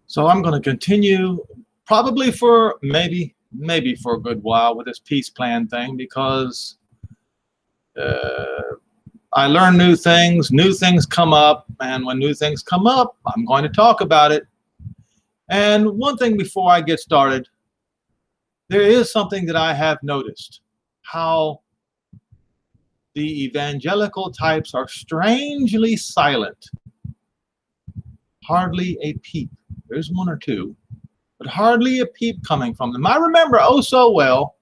So I'm going to continue probably for maybe for a good while with this peace plan thing, because I learn new things come up, and when new things come up, I'm going to talk about it. And one thing before I get started, there is something that I have noticed, how the evangelical types are strangely silent. Hardly a peep. There's one or two, but hardly a peep coming from them. I remember oh so well,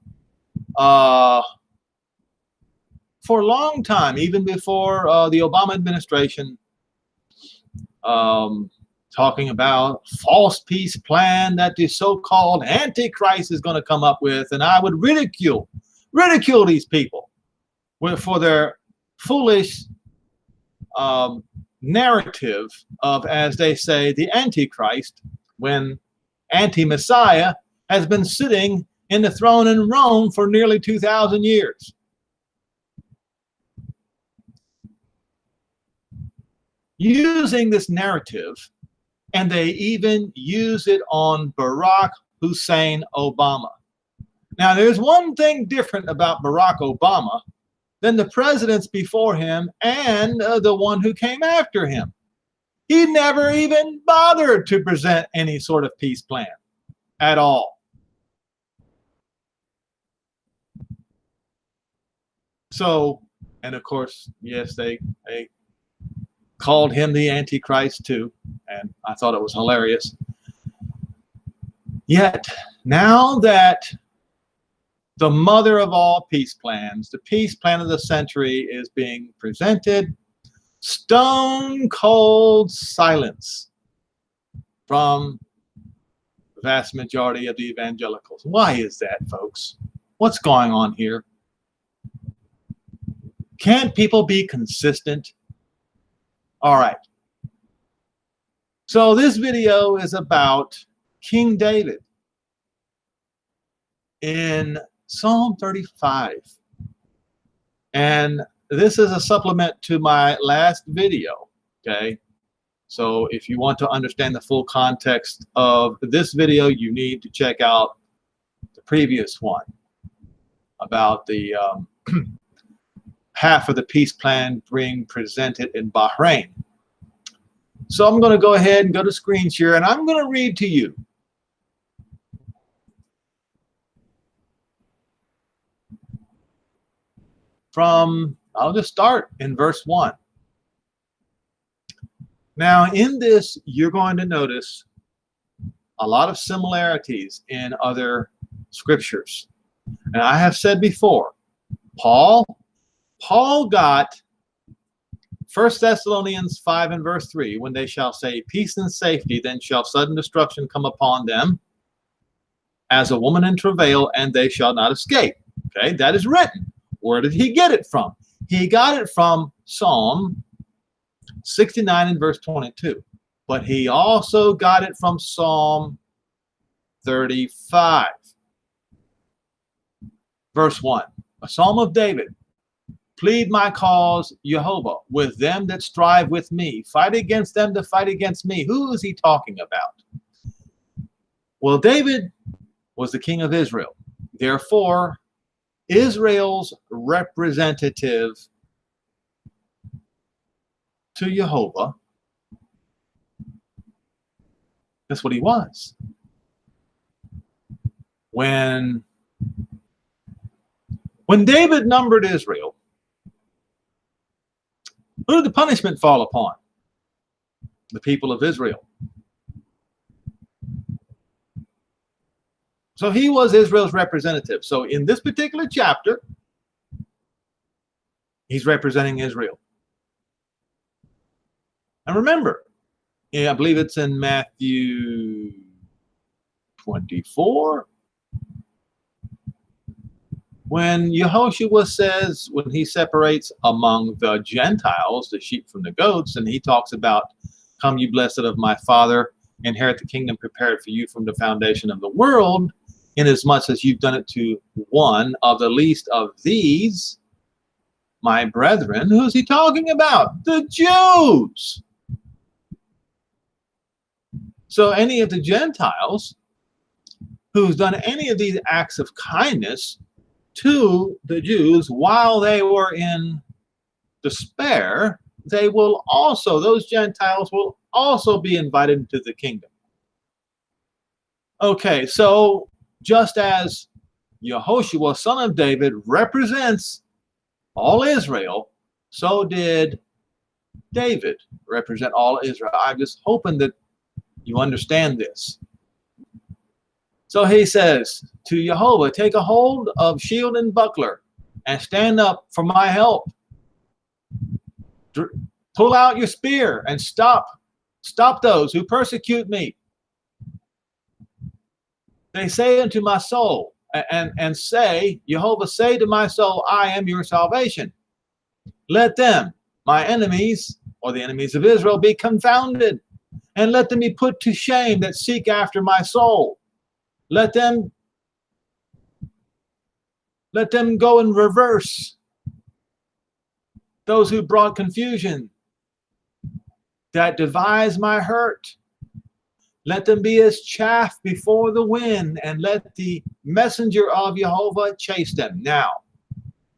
for a long time, even before the Obama administration, talking about false peace plan that the so-called Antichrist is going to come up with, and I would ridicule these people for their foolish narrative of, as they say, the Antichrist, when anti-Messiah has been sitting in the throne in Rome for nearly 2,000 years. Using this narrative, and they even use it on Barack Hussein Obama. Now, there's one thing different about Barack Obama than the presidents before him and the one who came after him. He never even bothered to present any sort of peace plan at all. So, and of course, yes, they called him the Antichrist too, and I thought it was hilarious. Yet, now that the mother of all peace plans, the peace plan of the century, is being presented, stone cold silence from the vast majority of the evangelicals. Why is that, folks? What's going on here? Can't people be consistent? All right. So this video is about King David in Psalm 35. And this is a supplement to my last video, okay? So if you want to understand the full context of this video, you need to check out the previous one about the half of the peace plan being presented in Bahrain. So I'm going to go ahead and go to screen share, and I'm going to read to you from, I'll just start in verse 1. Now, in this, you're going to notice a lot of similarities in other scriptures. And I have said before, Paul got 1 Thessalonians 5 and verse 3, when they shall say peace and safety, then shall sudden destruction come upon them as a woman in travail, and they shall not escape. Okay, that is written. Where did he get it from? He got it from Psalm 69 and verse 22. But he also got it from Psalm 35. Verse 1, a psalm of David. Plead my cause, Jehovah, with them that strive with me. Fight against them that fight against me. Who is he talking about? Well, David was the king of Israel. Therefore, Israel's representative to Jehovah, that's what he was. When David numbered Israel, who did the punishment fall upon? The people of Israel. So he was Israel's representative. So in this particular chapter, he's representing Israel. And remember, I believe it's in Matthew 24, when Yehoshua says, when he separates among the Gentiles, the sheep from the goats, and he talks about, come you blessed of my Father, inherit the kingdom prepared for you from the foundation of the world, inasmuch as you've done it to one of the least of these, my brethren. Who's he talking about? The Jews. So any of the Gentiles who's done any of these acts of kindness to the Jews while they were in despair, they will also, those Gentiles will also be invited into the kingdom. Okay, so just as Yehoshua, son of David, represents all Israel, so did David represent all Israel. I'm just hoping that you understand this. So he says to Jehovah, take a hold of shield and buckler and stand up for my help. Pull out your spear and stop those who persecute me. They say unto my soul, and say, Jehovah, say to my soul, I am your salvation. Let them, my enemies, or the enemies of Israel, be confounded, and let them be put to shame that seek after my soul. Let them go in reverse, those who brought confusion, that devise my hurt. Let them be as chaff before the wind, and let the messenger of Jehovah chase them. Now,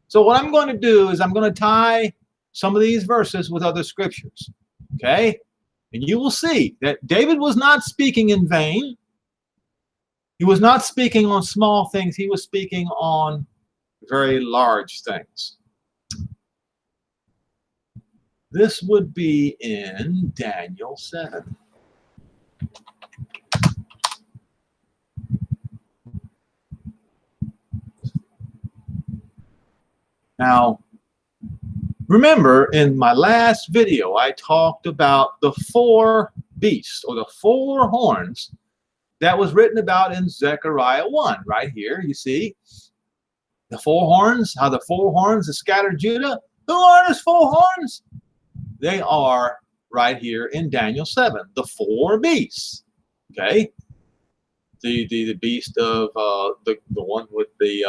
so what I'm going to do is I'm going to tie some of these verses with other scriptures, okay? And you will see that David was not speaking in vain. He was not speaking on small things. He was speaking on very large things. This would be in Daniel 7. Now, remember in my last video, I talked about the 4 beasts, or the 4 horns, that was written about in Zechariah 1, right here. You see the 4 horns, how the 4 horns have scattered Judah. Who are those 4 horns? They are right here in Daniel 7, the 4 beasts. Okay, the beast of the one with the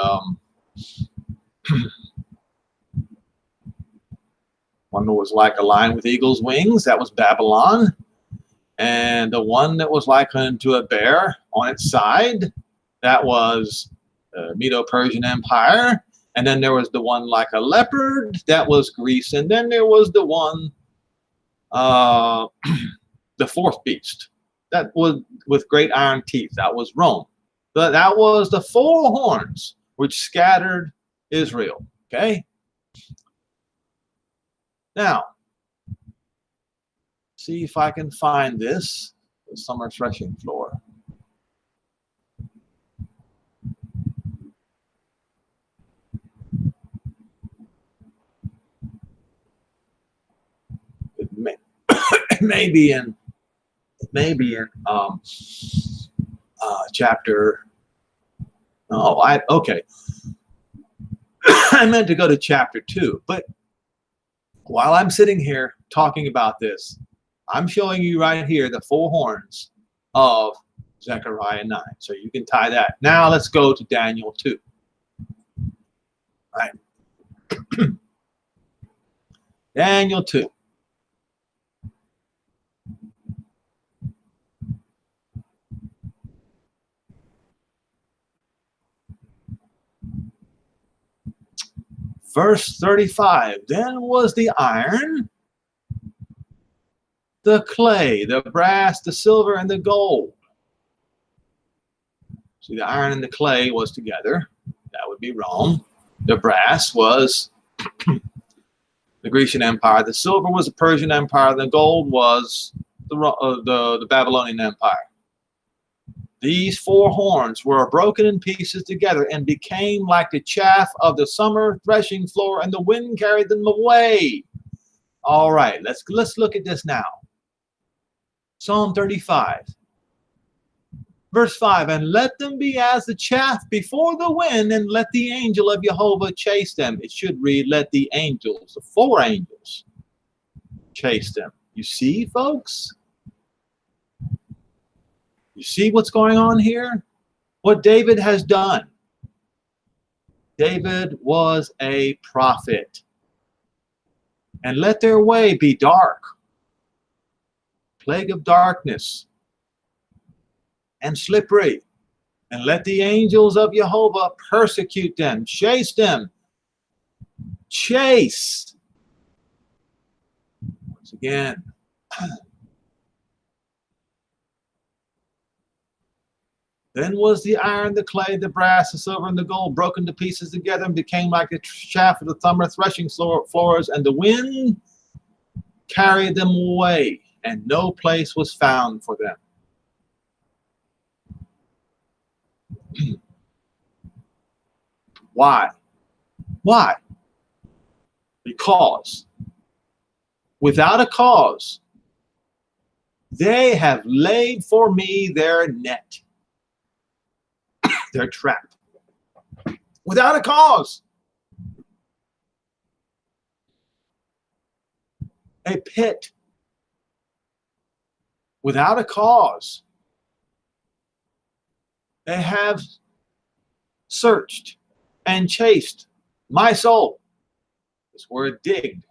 one that was like a lion with eagle's wings, that was Babylon. And the one that was like unto a bear on its side, that was the Medo-Persian Empire. And then there was the one like a leopard, that was Greece. And then there was the one, the 4th beast, that was with great iron teeth, that was Rome. But that was the 4 horns which scattered Israel. Okay. Now, see if I can find this, the summer threshing floor. It may be in chapter. Oh, okay. I meant to go to chapter 2, but while I'm sitting here talking about this, I'm showing you right here the 4 horns of Zechariah 9. So you can tie that. Now let's go to Daniel 2. All right. Daniel 2. Verse 35. Then was the iron, the clay, the brass, the silver, and the gold. See, the iron and the clay was together. That would be Rome. The brass was the Grecian Empire. The silver was the Persian Empire. The gold was the Babylonian Empire. These 4 horns were broken in pieces together and became like the chaff of the summer threshing floor, and the wind carried them away. All right, let's look at this now. Psalm 35, verse 5, and let them be as the chaff before the wind, and let the angel of Jehovah chase them. It should read, let the angels, the 4 angels, chase them. You see, folks? You see what's going on here? What David has done. David was a prophet. And let their way be dark. Plague of darkness. and slippery. And let the angels of Jehovah persecute them, chase them. Chase. Once again. Then was the iron, the clay, the brass, the silver, and the gold broken to pieces together and became like the shaft of the thumber threshing floors, and the wind carried them away, and no place was found for them. Why? Why? Because without a cause, they have laid for me their net, their trap. Without a cause. A pit. Without a cause. They have searched and chased my soul. This word digged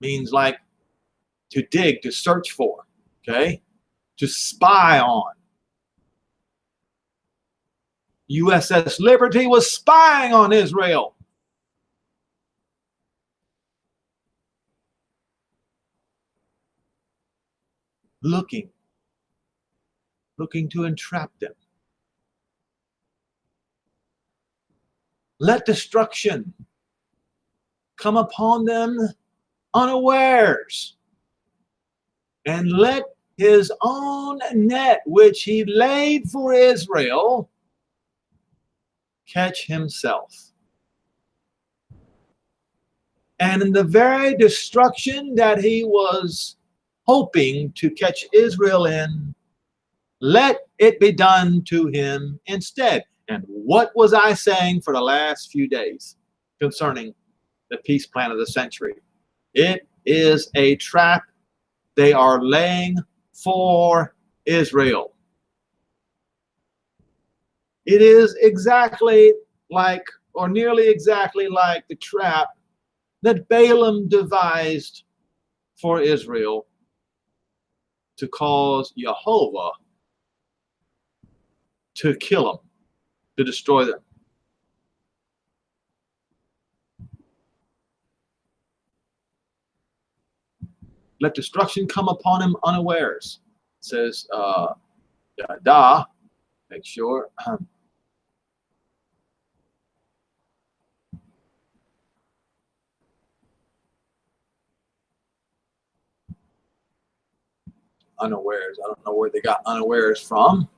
means like to dig, to search for, okay? To spy on. USS Liberty was spying on Israel. Looking to entrap them. Let destruction come upon them unawares, and let his own net which he laid for Israel catch himself. And in the very destruction that he was hoping to catch Israel in, let it be done to him instead. And what was I saying for the last few days concerning the peace plan of the century? It is a trap they are laying for Israel. It is exactly like, or nearly exactly like, the trap that Balaam devised for Israel to cause Jehovah to kill them, to destroy them. Let destruction come upon him unawares. It says, make sure. Unawares. I don't know where they got unawares from.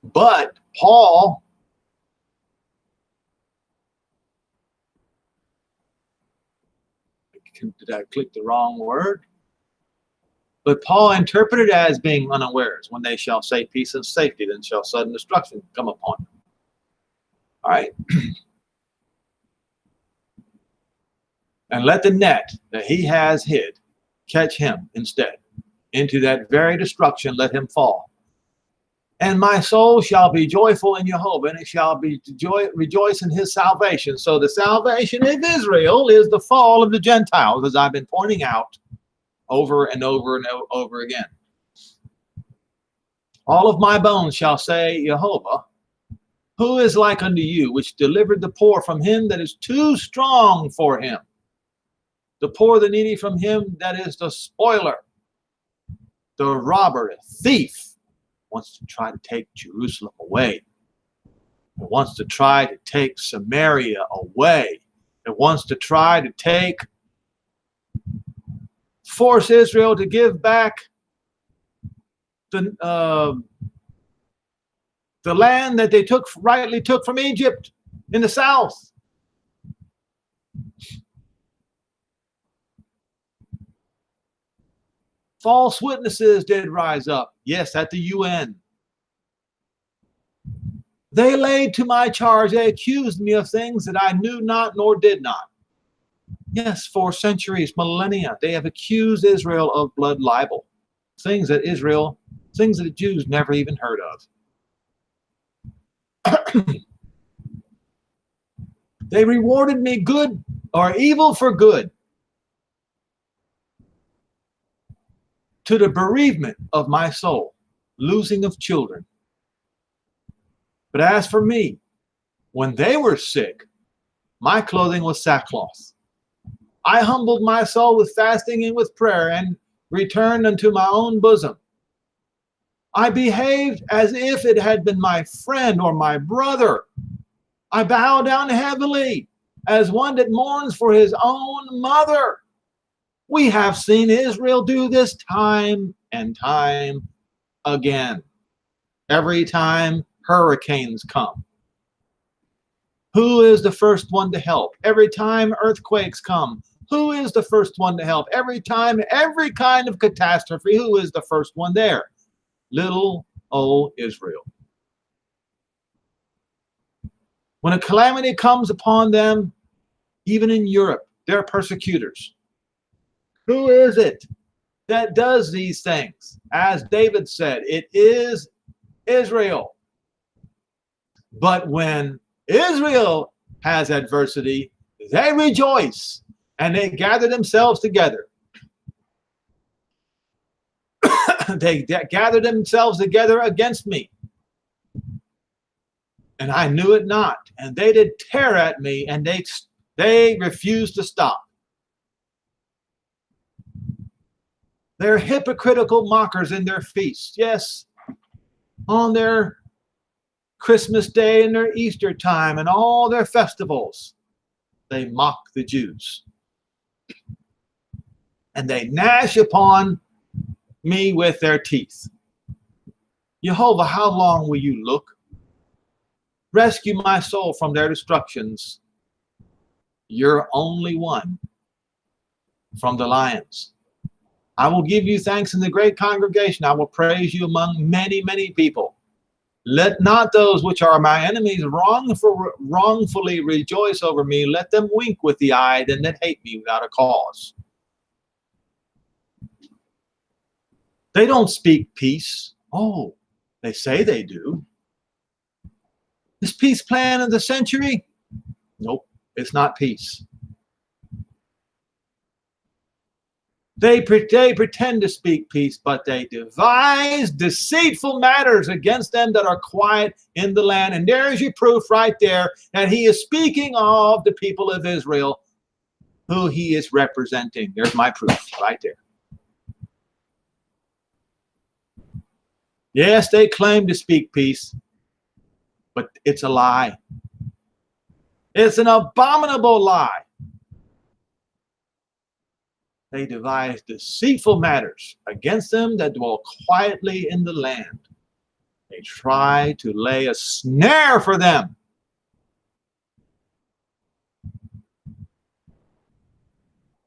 But Paul did I click the wrong word? But Paul interpreted it as being unawares. When they shall say peace and safety, then shall sudden destruction come upon them. All right. And let the net that he has hid catch him instead. Into that very destruction let him fall. And my soul shall be joyful in Jehovah, and it shall be rejoice in his salvation. So the salvation of Israel is the fall of the Gentiles, as I've been pointing out over and over and over again. All of my bones shall say, Jehovah, who is like unto you, which delivered the poor from him that is too strong for him, the poor, the needy from him that is the spoiler, the robber, the thief, wants to try to take Jerusalem away. It wants to try to take Samaria away. It wants to try to force Israel to give back the land that they rightly took from Egypt in the south. False witnesses did rise up. Yes, at the UN. They laid to my charge. They accused me of things that I knew not nor did not. Yes, for centuries, millennia, they have accused Israel of blood libel. Things that the Jews never even heard of. They rewarded me good or evil for good, to the bereavement of my soul. losing of children. But as for me, when they were sick, my clothing was sackcloth. I humbled my soul with fasting and with prayer, and returned unto my own bosom. I behaved as if it had been my friend or my brother. I bow down heavily, as one that mourns for his own mother. We have seen Israel do this time and time again. Every time hurricanes come, who is the first one to help? Every time earthquakes come, who is the first one to help? Every time, every kind of catastrophe, who is the first one there? Little old Israel. When a calamity comes upon them, even in Europe, they're persecutors. Who is it that does these things? As David said, it is Israel. But when Israel has adversity, they rejoice and they gather themselves together. They gather themselves together against me. And I knew it not. And they did tear at me, and they refused to stop. They're hypocritical mockers in their feasts. Yes, on their Christmas Day and their Easter time and all their festivals, they mock the Jews. And they gnash upon me with their teeth. Jehovah, how long will you look? Rescue my soul from their destructions. You're only one from the lions. I will give you thanks in the great congregation. I will praise you among many, many people. Let not those which are my enemies wrongfully rejoice over me. Let them wink with the eye, and that hate me without a cause. They don't speak peace. Oh, they say they do. This peace plan of the century? Nope, it's not peace. They pretend to speak peace, but they devise deceitful matters against them that are quiet in the land. And there's your proof right there that he is speaking of the people of Israel, who he is representing. There's my proof right there. Yes, they claim to speak peace, but it's a lie. It's an abominable lie. They devise deceitful matters against them that dwell quietly in the land. They try to lay a snare for them.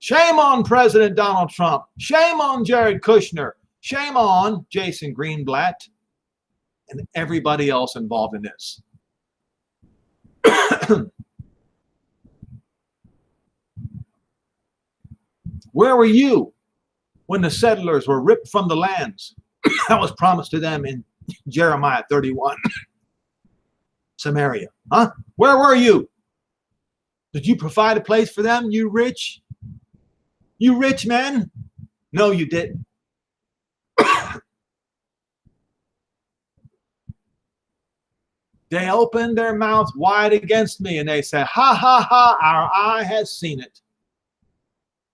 Shame on President Donald Trump. Shame on Jared Kushner. Shame on Jason Greenblatt and everybody else involved in this. Where were you when the settlers were ripped from the lands that was promised to them in Jeremiah 31? Samaria. Huh? Where were you? Did you provide a place for them, you rich? You rich men? No, you didn't. They opened their mouths wide against me and they said, ha, ha, ha, our eye has seen it.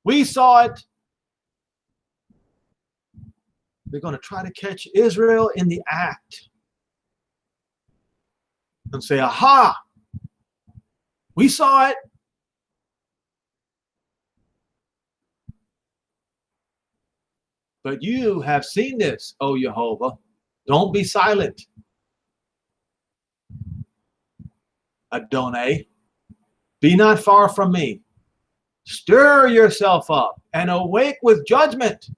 We saw it. They're going to try to catch Israel in the act and say, aha, we saw it. But you have seen this, O Jehovah. Don't be silent. Adonai, be not far from me. Stir yourself up and awake with judgment,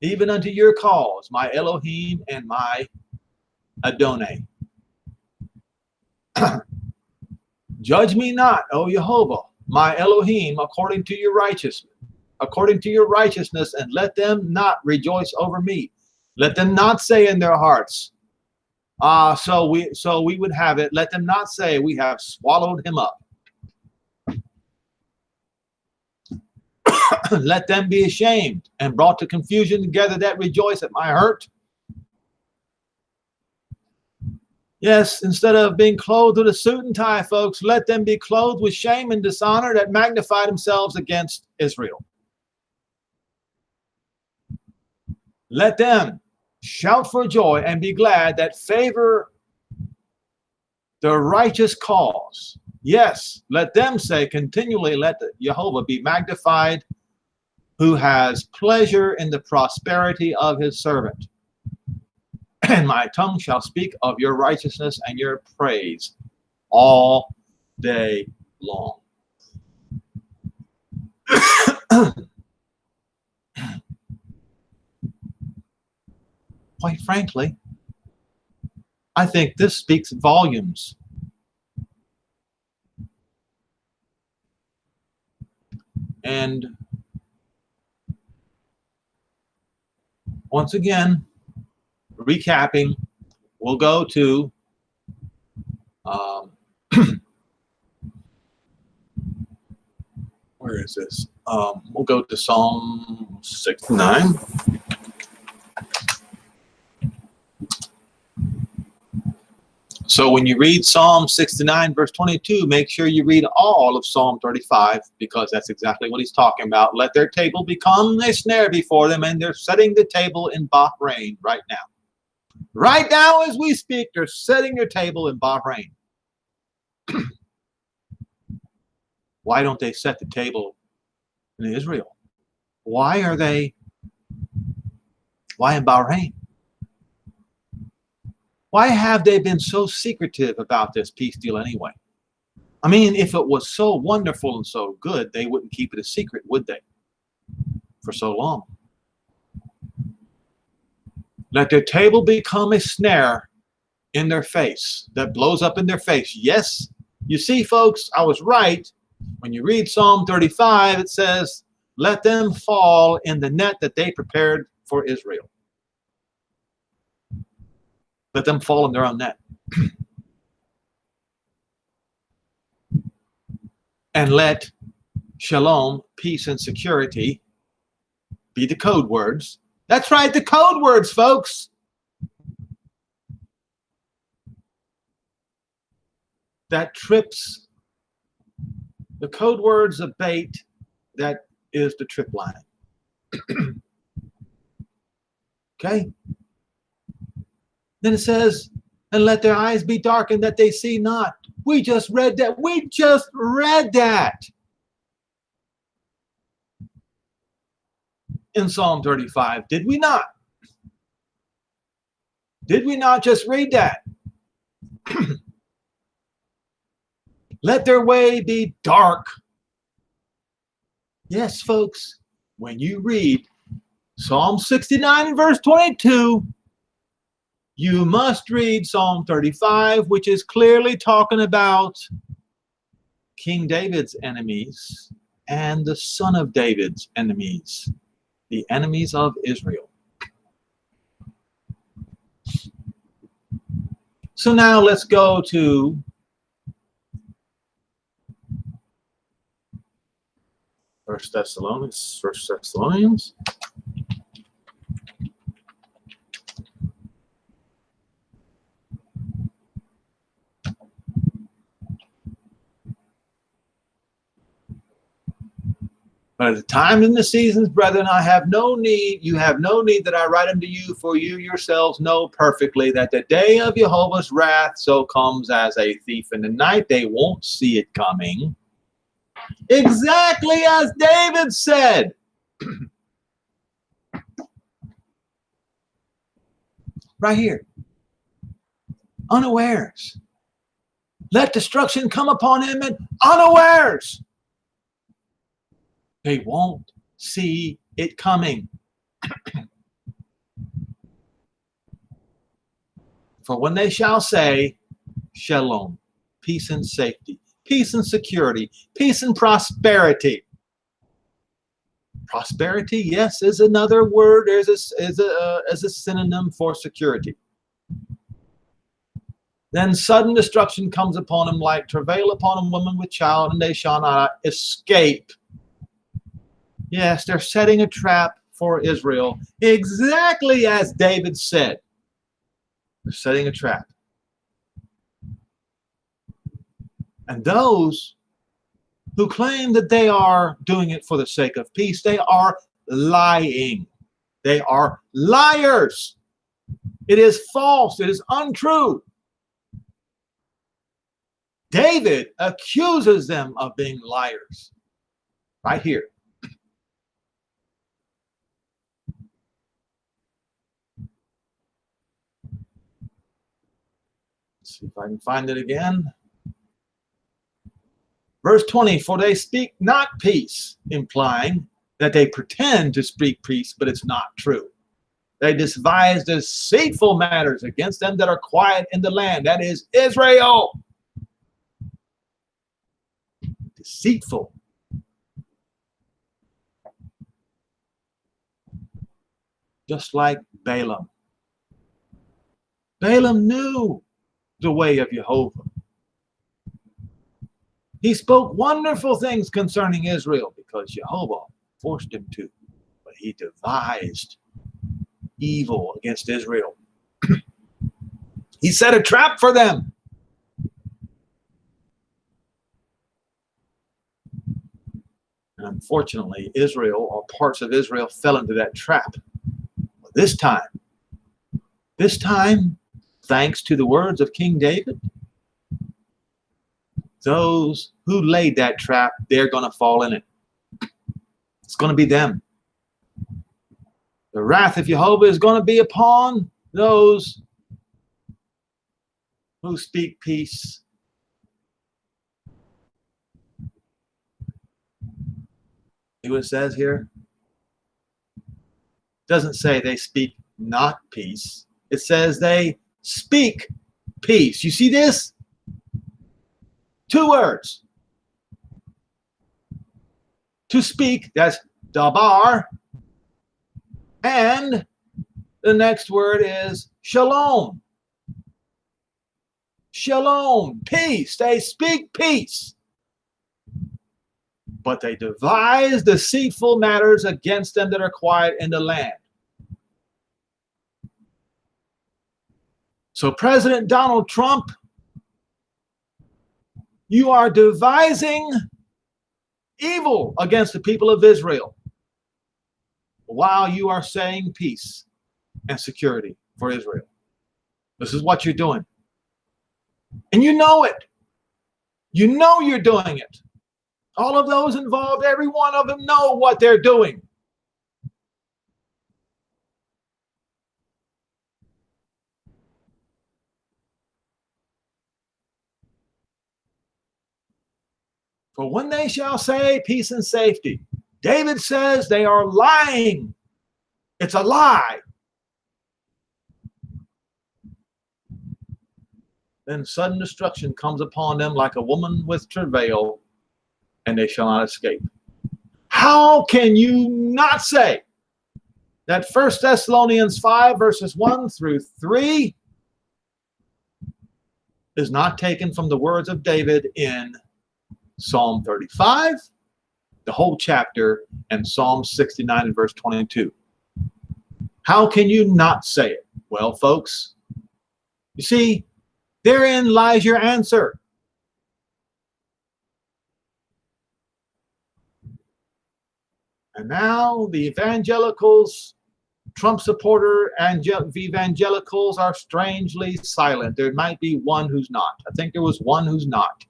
even unto your cause, my Elohim and my Adonai. Judge me not, O Jehovah, my Elohim, according to your righteousness, and let them not rejoice over me. Let them not say in their hearts, so we would have it. Let them not say, we have swallowed him up. Let them be ashamed and brought to confusion together that rejoice at my hurt. Yes, instead of being clothed with a suit and tie, folks, let them be clothed with shame and dishonor that magnify themselves against Israel. Let them shout for joy and be glad that favor the righteous cause. Yes, let them say continually, let Jehovah be magnified, who has pleasure in the prosperity of his servant. And my tongue shall speak of your righteousness and your praise all day long. Quite frankly, I think this speaks volumes. And once again, recapping, we'll go to where is this? We'll go to Psalm 69. So when you read Psalm 69, verse 22, make sure you read all of Psalm 35, because that's exactly what he's talking about. Let their table become a snare before them, and they're setting the table in Bahrain right now. Right now, as we speak, they're setting their table in Bahrain. Why don't they set the table in Israel? Why in Bahrain? Why have they been so secretive about this peace deal anyway? I mean, if it was so wonderful and so good, they wouldn't keep it a secret, would they? For so long. Let their table become a snare in their face, that blows up in their face. Yes, you see, folks, I was right. When you read Psalm 35, it says, let them fall in the net that they prepared for Israel. Let them fall in their own net. And let shalom, peace and security, be the code words. That's right, the code words, folks. That trips, the code words of bait, that is the trip line. Okay? Then it says, and let their eyes be darkened that they see not. We just read that. We just read that in Psalm 35. Did we not? Did we not just read that? Let their way be dark. Yes, folks, when you read Psalm 69 and verse 22, you must read Psalm 35, which is clearly talking about King David's enemies and the son of David's enemies, the enemies of Israel. So now let's go to First Thessalonians. But at the times and the seasons, brethren, I have no need, you have no need that I write unto you, for you yourselves know perfectly that the day of Jehovah's wrath so comes as a thief in the night. They won't see it coming. Exactly as David said. Right here. Unawares. Let destruction come upon him and unawares. They won't see it coming. For when they shall say, shalom, peace and safety, peace and security, peace and prosperity. Prosperity, yes, is another word, is a synonym for security. Then sudden destruction comes upon them like travail upon a woman with child, and they shall not escape. Yes, they're setting a trap for Israel, exactly as David said. They're setting a trap. And those who claim that they are doing it for the sake of peace, they are lying. They are liars. It is false. It is untrue. David accuses them of being liars right here. Let's see if I can find it again. Verse 20, for they speak not peace, implying that they pretend to speak peace, but it's not true. They devise deceitful matters against them that are quiet in the land. That is Israel. Deceitful. Just like Balaam. Balaam knew the way of Jehovah. He spoke wonderful things concerning Israel because Jehovah forced him to. But he devised evil against Israel. He set a trap for them. And unfortunately, Israel, or parts of Israel, fell into that trap. But this time, thanks to the words of King David, those who laid that trap, they're going to fall in it. It's going to be them. The wrath of Jehovah is going to be upon those who speak peace. See what it says here? It doesn't say they speak not peace. It says they speak peace. You see this? Two words. To speak, that's dabar. And the next word is shalom. Shalom, peace. They speak peace. But they devise deceitful matters against them that are quiet in the land. So President Donald Trump, you are devising evil against the people of Israel while you are saying peace and security for Israel. This is what you're doing. And you know it. You know you're doing it. All of those involved, every one of them know what they're doing. For when they shall say peace and safety, David says they are lying. It's a lie. Then sudden destruction comes upon them like a woman with travail, and they shall not escape. How can you not say that 1 Thessalonians 5 verses 1 through 3 is not taken from the words of David in Psalm 35, the whole chapter, and Psalm 69 and verse 22? How can you not say it? Well, folks, you see, therein lies your answer. And now the evangelicals, Trump supporter and evangelicals are strangely silent. There might be one who's not. I think there was one who's not.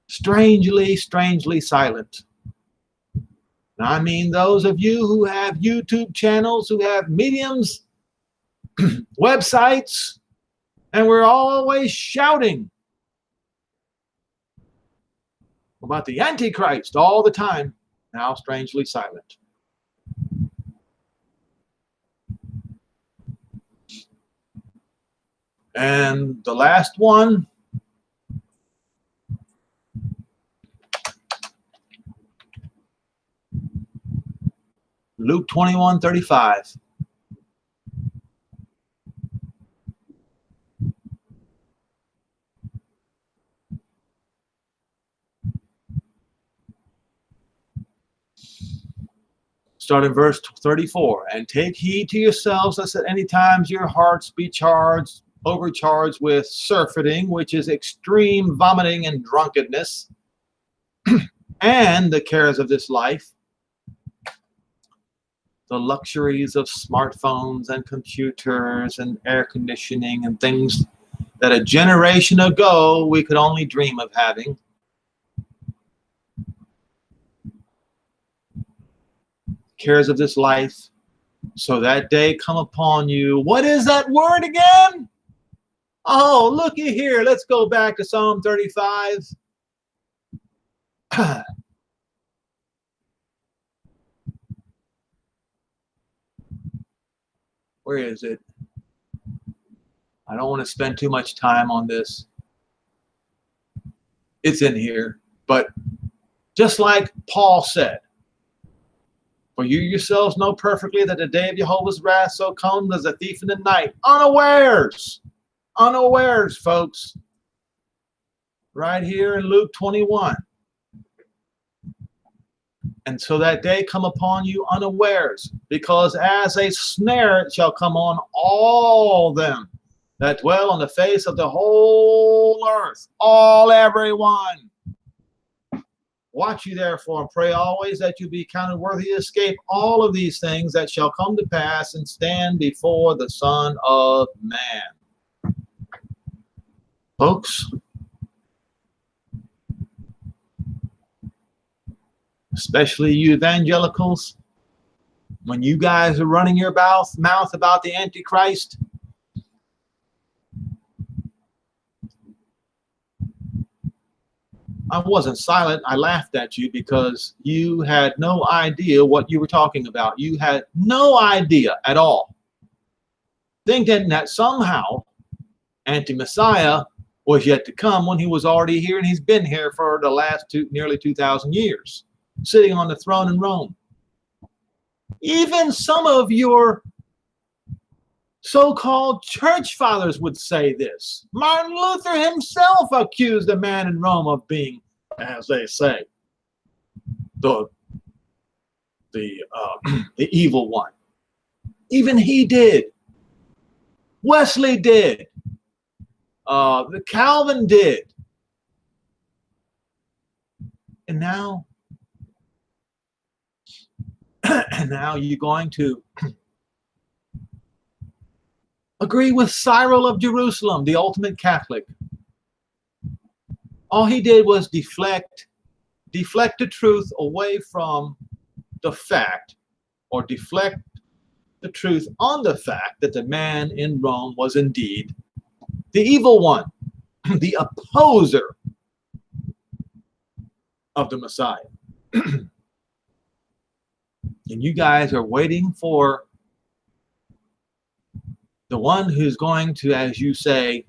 Strangely silent. And I mean those of you who have YouTube channels, who have mediums, websites, and we're always shouting about the Antichrist all the time, now strangely silent. And the last one, Luke 21:35. Start in verse 34. And take heed to yourselves, lest at any times your hearts be charged overcharged with surfeiting, which is extreme vomiting and drunkenness, and the cares of this life, the luxuries of smartphones and computers and air conditioning and things that a generation ago we could only dream of having. Cares of this life, so that day come upon you. What is that word again? Oh, looky here. Let's go back to Psalm 35. Where is it? I don't want to spend too much time on this. It's in here. But just like Paul said, for you yourselves know perfectly that the day of Jehovah's wrath so comes as a thief in the night. Unawares. Unawares, folks. Right here in Luke 21. And so that day come upon you unawares, because as a snare it shall come on all them that dwell on the face of the whole earth, all everyone. Watch you therefore and pray always that you be counted worthy to escape all of these things that shall come to pass and stand before the Son of Man. Folks, especially you evangelicals, when you guys are running your mouth about the Antichrist, I wasn't silent. I laughed at you because you had no idea what you were talking about. You had no idea at all. Thinking that somehow anti-Messiah was yet to come when he was already here, and he's been here for the last nearly 2,000 years, sitting on the throne in Rome. Even some of your so-called church fathers would say this. Martin Luther himself accused a man in Rome of being, as they say, the evil one. Even he did. Wesley did. The Calvin did. And now you're going to agree with Cyril of Jerusalem, the ultimate Catholic. All he did was deflect the truth away from the fact, or deflect the truth on the fact that the man in Rome was indeed the evil one, the opposer of the Messiah. And you guys are waiting for the one who's going to, as you say,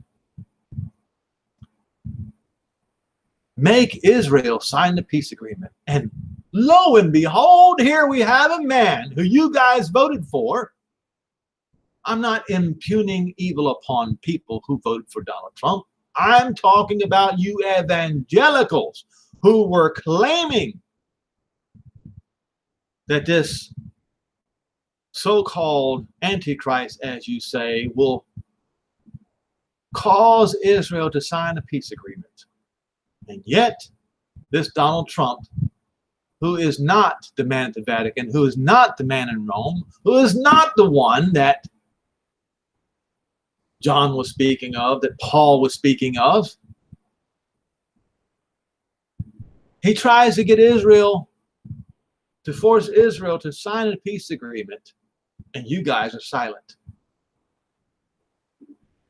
make Israel sign the peace agreement. And lo and behold, here we have a man who you guys voted for. I'm not impugning evil upon people who voted for Donald Trump. I'm talking about you evangelicals who were claiming that this so-called Antichrist, as you say, will cause Israel to sign a peace agreement. And yet, this Donald Trump, who is not the man at the Vatican, who is not the man in Rome, who is not the one that John was speaking of, that Paul was speaking of, he tries to get Israel, to force Israel to sign a peace agreement, and you guys are silent.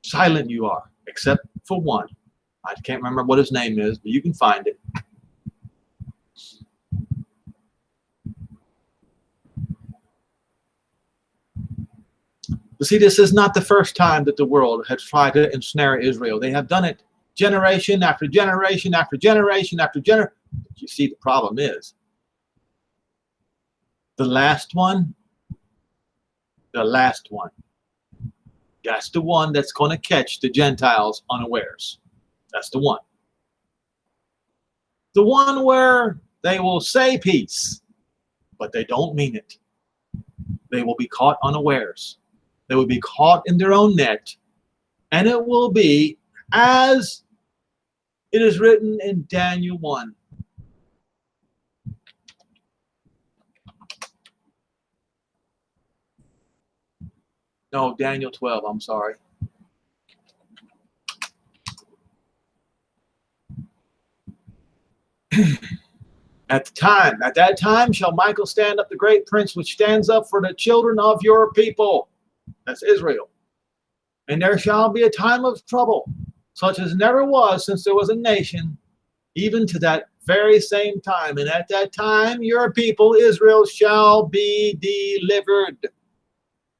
Silent you are, except for one. I can't remember what his name is, but you can find it. But see, this is not the first time that the world has tried to ensnare Israel. They have done it generation after generation after generation after generation. You see, the problem is the last one, that's the one that's going to catch the Gentiles unawares. That's the one. The one where they will say peace, but they don't mean it. They will be caught unawares. They will be caught in their own net, And it will be as it is written in Daniel 1. No, Daniel 12, I'm sorry. At that time shall Michael stand up, the great prince, which stands up for the children of your people. That's Israel. And there shall be a time of trouble, such as never was since there was a nation, even to that very same time. And at that time, your people, Israel, shall be delivered.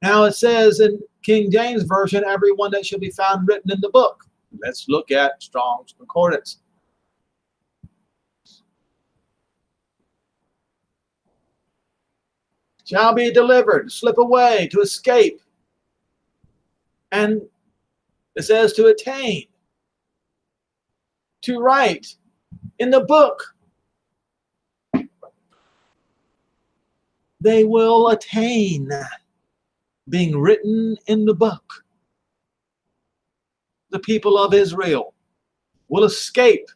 Now it says in King James Version, everyone that shall be found written in the book. Let's look at Strong's Concordance. Shall be delivered, to slip away, to escape. And it says to attain, to write in the book. They will attain being written in the book. The people of Israel will escape.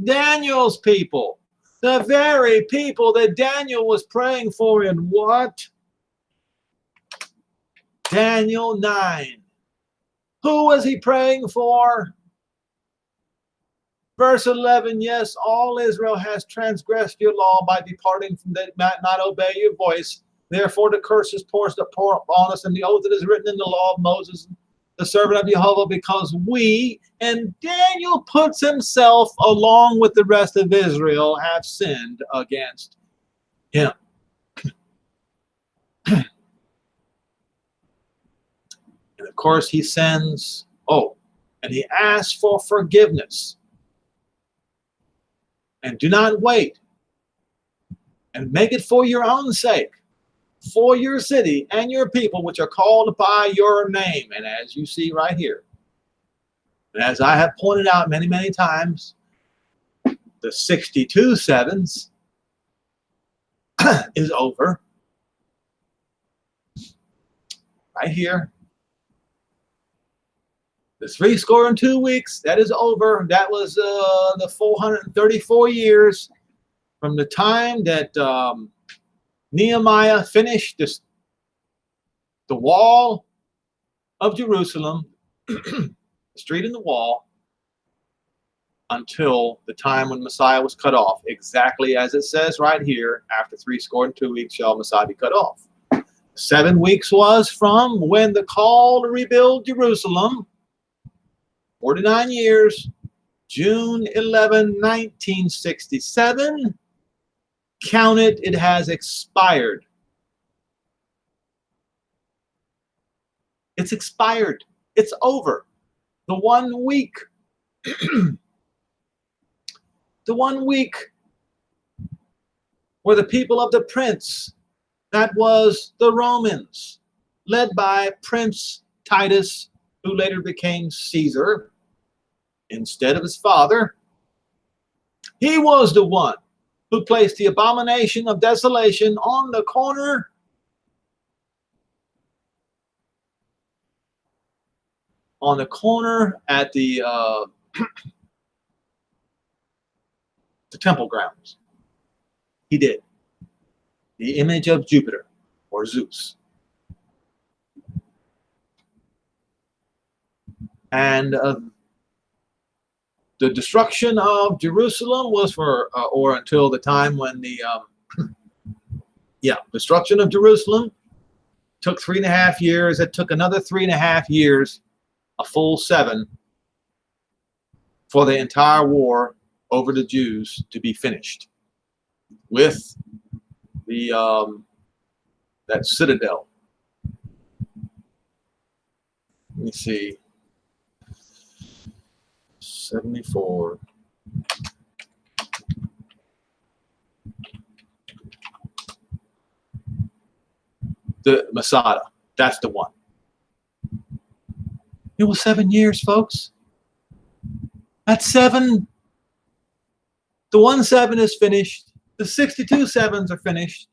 Daniel's people, the very people that Daniel was praying for in what? Daniel 9. Who was he praying for? Verse 11, yes, all Israel has transgressed your law by departing from that, not obey your voice. Therefore the curse is poured upon us, and the oath that is written in the law of Moses, the servant of Jehovah, because we, and Daniel puts himself along with the rest of Israel, have sinned against him. And of course he sends, and he asks for forgiveness. And do not wait. And make it for your own sake, for your city and your people, which are called by your name. And as you see right here, and as I have pointed out many, many times, the 62 sevens is over. Right here. The 62 weeks, that is over. That was the 434 years from the time that Nehemiah finished the wall of Jerusalem, the street and the wall, until the time when Messiah was cut off. Exactly as it says right here, after 62 weeks shall Messiah be cut off. 7 weeks was from when the call to rebuild Jerusalem, 49 years, June 11, 1967. Count it, it has expired. It's expired. It's over. The 1 week. The 1 week where the people of the prince, that was the Romans, led by Prince Titus, who later became Caesar instead of his father. He was the one who placed the abomination of desolation on the corner at the temple grounds. He did. The image of Jupiter or Zeus. And the destruction of Jerusalem was for, or until the time when the, destruction of Jerusalem took 3.5 years. It took another 3.5 years, a full 7, for the entire war over the Jews to be finished with the that citadel. Let me see. 74. The Masada. That's the one. It was 7 years, folks. That's 7. The 1/7 is finished. The 62 sevens are finished.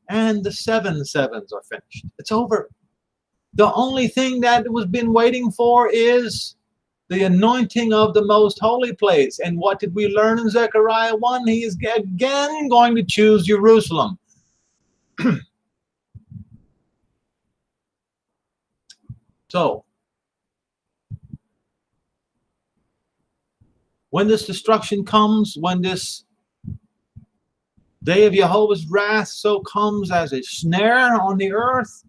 And the 7 sevens are finished. It's over. The only thing that was been waiting for is the anointing of the most holy place. And what did we learn in Zechariah 1? He is again going to choose Jerusalem. So, when this destruction comes, when this day of Jehovah's wrath so comes as a snare on the earth,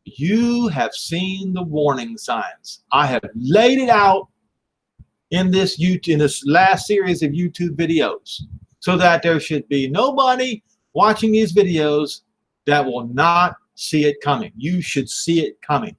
you have seen the warning signs. I have laid it out in this last series of YouTube videos, so that there should be nobody watching these videos that will not see it coming. You should see it coming.